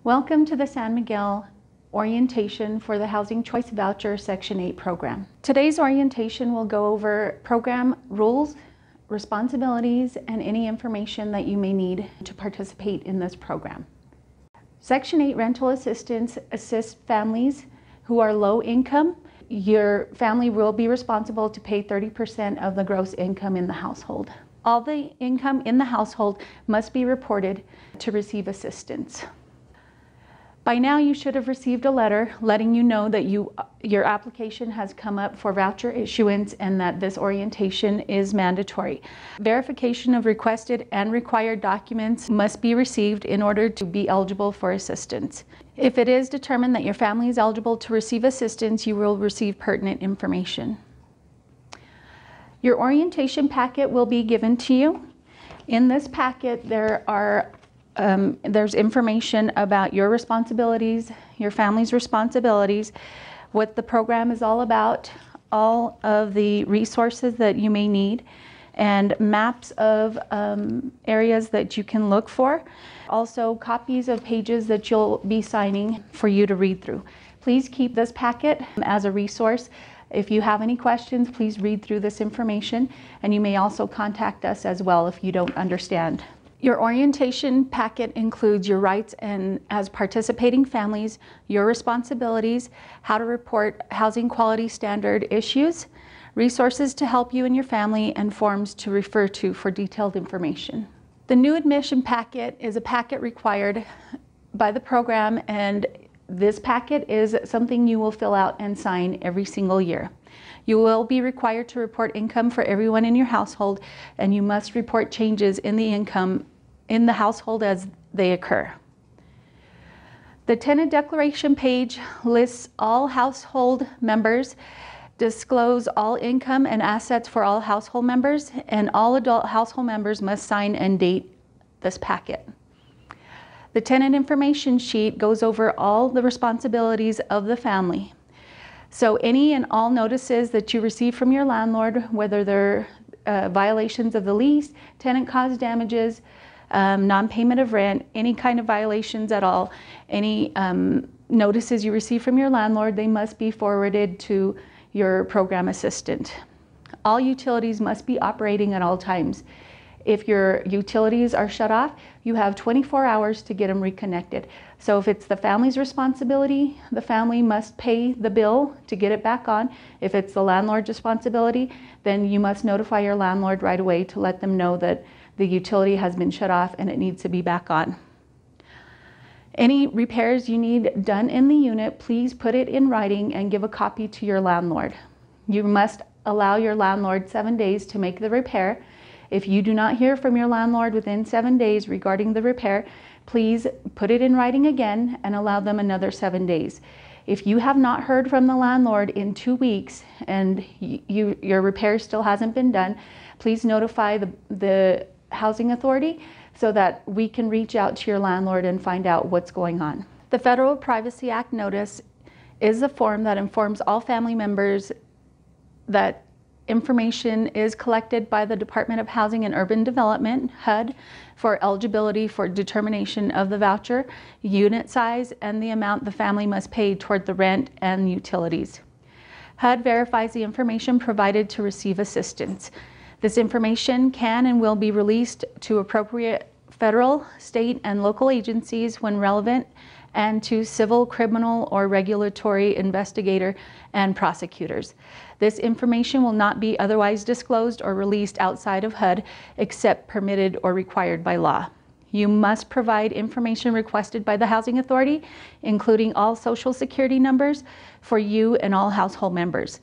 Welcome to the San Miguel orientation for the Housing Choice Voucher Section 8 program. Today's orientation will go over program rules, responsibilities, and any information that you may need to participate in this program. Section 8 rental assistance assists families who are low income. Your family will be responsible to pay 30% of the gross income in the household. All the income in the household must be reported to receive assistance. By now you should have received a letter letting you know that your application has come up for voucher issuance and that this orientation is mandatory. Verification of requested and required documents must be received in order to be eligible for assistance. If it is determined that your family is eligible to receive assistance, you will receive pertinent information. Your orientation packet will be given to you. In this packet there's information about your responsibilities, your family's responsibilities, what the program is all about, all of the resources that you may need, and maps of areas that you can look for. Also, copies of pages that you'll be signing for you to read through. Please keep this packet as a resource. If you have any questions, please read through this information, and you may also contact us as well if you don't understand. Your orientation packet includes your rights and as participating families, your responsibilities, how to report housing quality standard issues, resources to help you and your family, and forms to refer to for detailed information. The new admission packet is a packet required by the program, and this packet is something you will fill out and sign every single year. You will be required to report income for everyone in your household, and you must report changes in the income in the household as they occur. The tenant declaration page lists all household members, disclose all income and assets for all household members, and all adult household members must sign and date this packet. The tenant information sheet goes over all the responsibilities of the family. So any and all notices that you receive from your landlord, whether they're violations of the lease, tenant caused damages, non-payment of rent, any kind of violations at all, any notices you receive from your landlord, they must be forwarded to your program assistant. All utilities must be operating at all times. If your utilities are shut off, you have 24 hours to get them reconnected. So if it's the family's responsibility, the family must pay the bill to get it back on. If it's the landlord's responsibility, then you must notify your landlord right away to let them know that the utility has been shut off and it needs to be back on. Any repairs you need done in the unit, please put it in writing and give a copy to your landlord. You must allow your landlord 7 days to make the repair. If you do not hear from your landlord within 7 days regarding the repair, please put it in writing again and allow them another 7 days. If you have not heard from the landlord in 2 weeks and your repair still hasn't been done, please notify the housing authority so that we can reach out to your landlord and find out what's going on. The Federal Privacy Act notice is a form that informs all family members that information is collected by the Department of Housing and Urban Development, HUD, for eligibility for determination of the voucher, unit size, and the amount the family must pay toward the rent and utilities. HUD verifies the information provided to receive assistance. This information can and will be released to appropriate federal, state, and local agencies when relevant, and to civil, criminal, or regulatory investigator and prosecutors. This information will not be otherwise disclosed or released outside of HUD except permitted or required by law. You must provide information requested by the Housing Authority, including all Social Security numbers for you and all household members.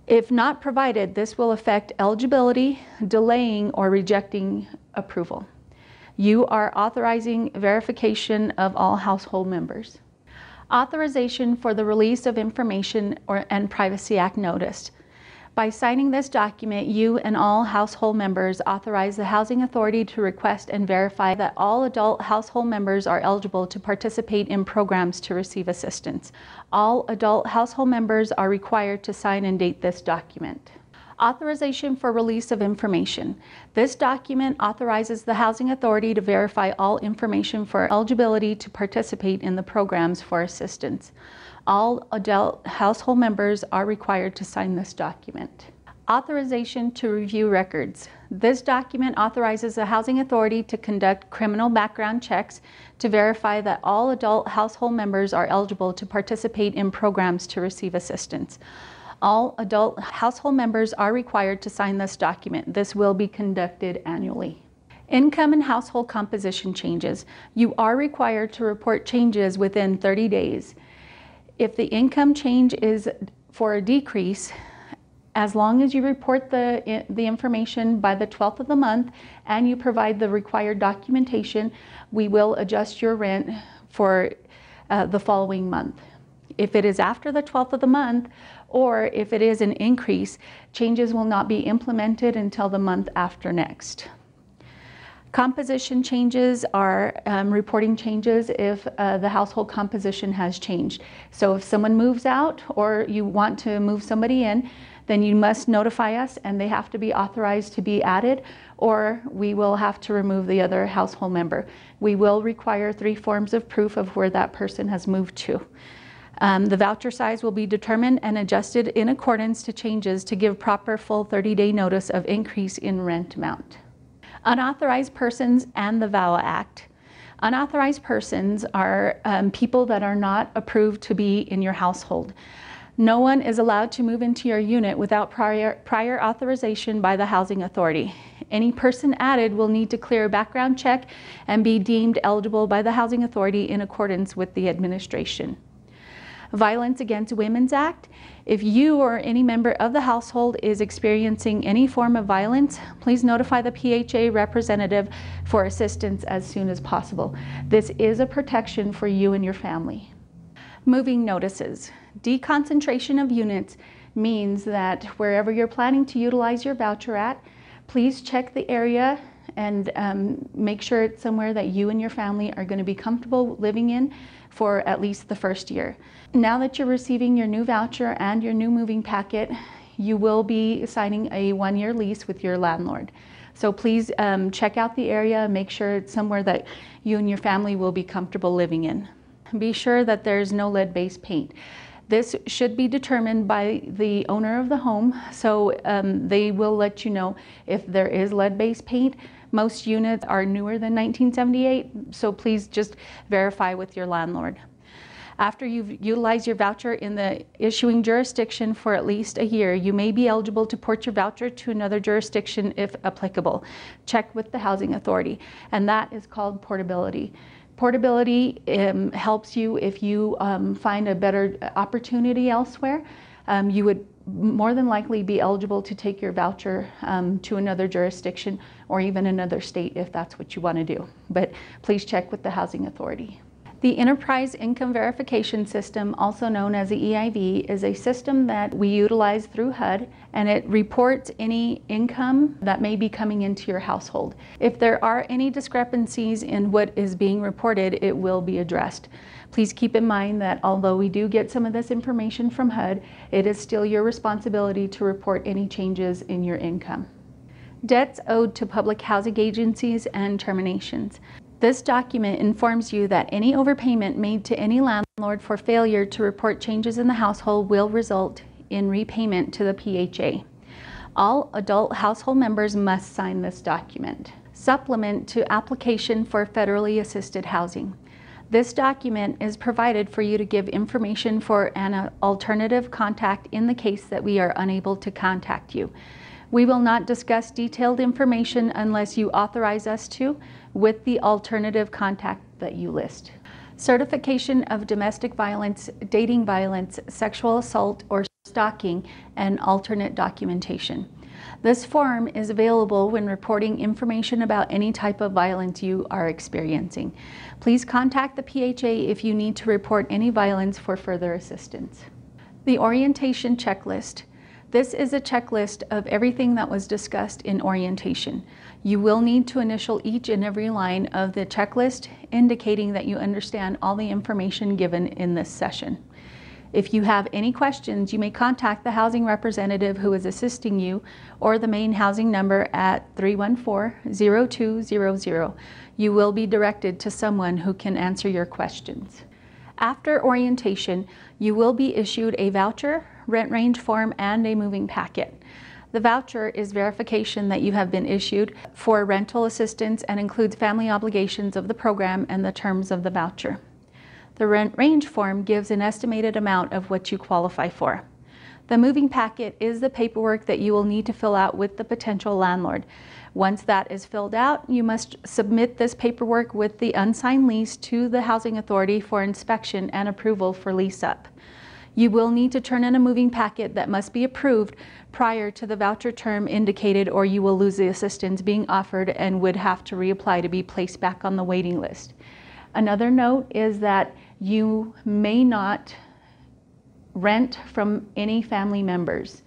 If not provided, this will affect eligibility, delaying, or rejecting approval. You are authorizing verification of all household members. Authorization for the release of information and Privacy Act notice. By signing this document, you and all household members authorize the Housing Authority to request and verify that all adult household members are eligible to participate in programs to receive assistance. All adult household members are required to sign and date this document. Authorization for release of information. This document authorizes the Housing Authority to verify all information for eligibility to participate in the programs for assistance. All adult household members are required to sign this document. Authorization to review records. This document authorizes the Housing Authority to conduct criminal background checks to verify that all adult household members are eligible to participate in programs to receive assistance. All adult household members are required to sign this document. This will be conducted annually. Income and household composition changes. You are required to report changes within 30 days. If the income change is for a decrease, as long as you report the information by the 12th of the month and you provide the required documentation, we will adjust your rent for the following month. If it is after the 12th of the month, or if it is an increase, changes will not be implemented until the month after next. Composition changes are reporting changes if the household composition has changed. So if someone moves out or you want to move somebody in, then you must notify us and they have to be authorized to be added, or we will have to remove the other household member. We will require 3 forms of proof of where that person has moved to. The voucher size will be determined and adjusted in accordance to changes to give proper full 30-day notice of increase in rent amount. Unauthorized persons and the VAWA Act. Unauthorized persons are people that are not approved to be in your household. No one is allowed to move into your unit without prior authorization by the Housing Authority. Any person added will need to clear a background check and be deemed eligible by the Housing Authority in accordance with the administration. Violence Against Women's Act. If you or any member of the household is experiencing any form of violence, please notify the PHA representative for assistance as soon as possible. This is a protection for you and your family. Moving notices. Deconcentration of units means that wherever you're planning to utilize your voucher at, please check the area and make sure it's somewhere that you and your family are going to be comfortable living in for at least the first year. Now that you're receiving your new voucher and your new moving packet, you will be signing a 1-year lease with your landlord. So please check out the area, make sure it's somewhere that you and your family will be comfortable living in. Be sure that there's no lead-based paint. This should be determined by the owner of the home, so they will let you know if there is lead-based paint. Most units are newer than 1978, so please just verify with your landlord. After you've utilized your voucher in the issuing jurisdiction for at least a year, you may be eligible to port your voucher to another jurisdiction if applicable. Check with the Housing Authority, and that is called portability. Portability helps you if you find a better opportunity elsewhere. You would more than likely be eligible to take your voucher to another jurisdiction or even another state if that's what you want to do. But please check with the Housing Authority. The Enterprise Income Verification System, also known as the EIV, is a system that we utilize through HUD, and it reports any income that may be coming into your household. If there are any discrepancies in what is being reported, it will be addressed. Please keep in mind that although we do get some of this information from HUD, it is still your responsibility to report any changes in your income. Debts owed to public housing agencies and terminations. This document informs you that any overpayment made to any landlord for failure to report changes in the household will result in repayment to the PHA. All adult household members must sign this document. Supplement to application for federally assisted housing. This document is provided for you to give information for an alternative contact in the case that we are unable to contact you. We will not discuss detailed information unless you authorize us to with the alternative contact that you list. Certification of domestic violence, dating violence, sexual assault, or stalking, and alternate documentation. This form is available when reporting information about any type of violence you are experiencing. Please contact the PHA if you need to report any violence for further assistance. The orientation checklist. This is a checklist of everything that was discussed in orientation. You will need to initial each and every line of the checklist, indicating that you understand all the information given in this session. If you have any questions, you may contact the housing representative who is assisting you or the main housing number at 314-0200. You will be directed to someone who can answer your questions. After orientation, you will be issued a voucher, rent range form, and a moving packet. The voucher is verification that you have been issued for rental assistance and includes family obligations of the program and the terms of the voucher. The rent range form gives an estimated amount of what you qualify for. The moving packet is the paperwork that you will need to fill out with the potential landlord. Once that is filled out, you must submit this paperwork with the unsigned lease to the housing authority for inspection and approval for lease up. You will need to turn in a moving packet that must be approved prior to the voucher term indicated, or you will lose the assistance being offered and would have to reapply to be placed back on the waiting list. Another note is that you may not rent from any family members.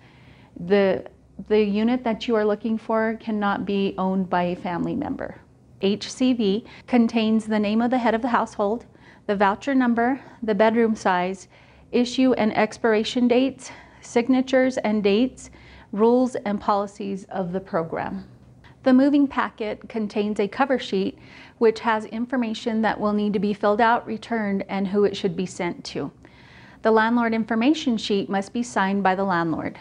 The unit that you are looking for cannot be owned by a family member. HCV contains the name of the head of the household, the voucher number, the bedroom size, issue and expiration dates, signatures and dates, rules and policies of the program. The moving packet contains a cover sheet which has information that will need to be filled out, returned, and who it should be sent to. The landlord information sheet must be signed by the landlord.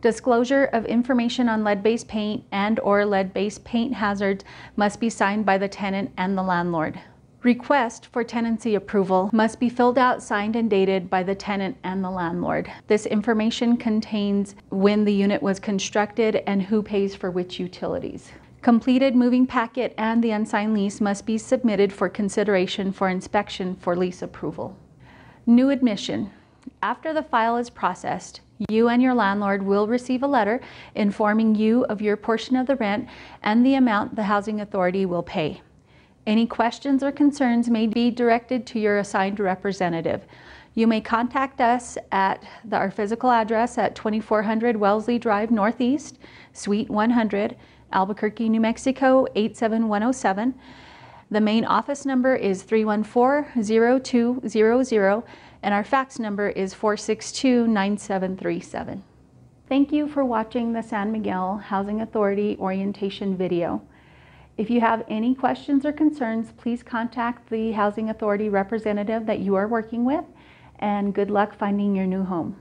Disclosure of information on lead-based paint and/or lead-based paint hazards must be signed by the tenant and the landlord. Request for tenancy approval must be filled out, signed, and dated by the tenant and the landlord. This information contains when the unit was constructed and who pays for which utilities. Completed moving packet and the unsigned lease must be submitted for consideration for inspection for lease approval. New admission. After the file is processed, you and your landlord will receive a letter informing you of your portion of the rent and the amount the housing authority will pay. Any questions or concerns may be directed to your assigned representative. You may contact us at our physical address at 2400 Wellesley Drive Northeast, Suite 100, Albuquerque, New Mexico 87107. The main office number is 314-0200 and our fax number is 462-9737. Thank you for watching the San Miguel Housing Authority orientation video. If you have any questions or concerns, please contact the Housing Authority representative that you are working with, and good luck finding your new home.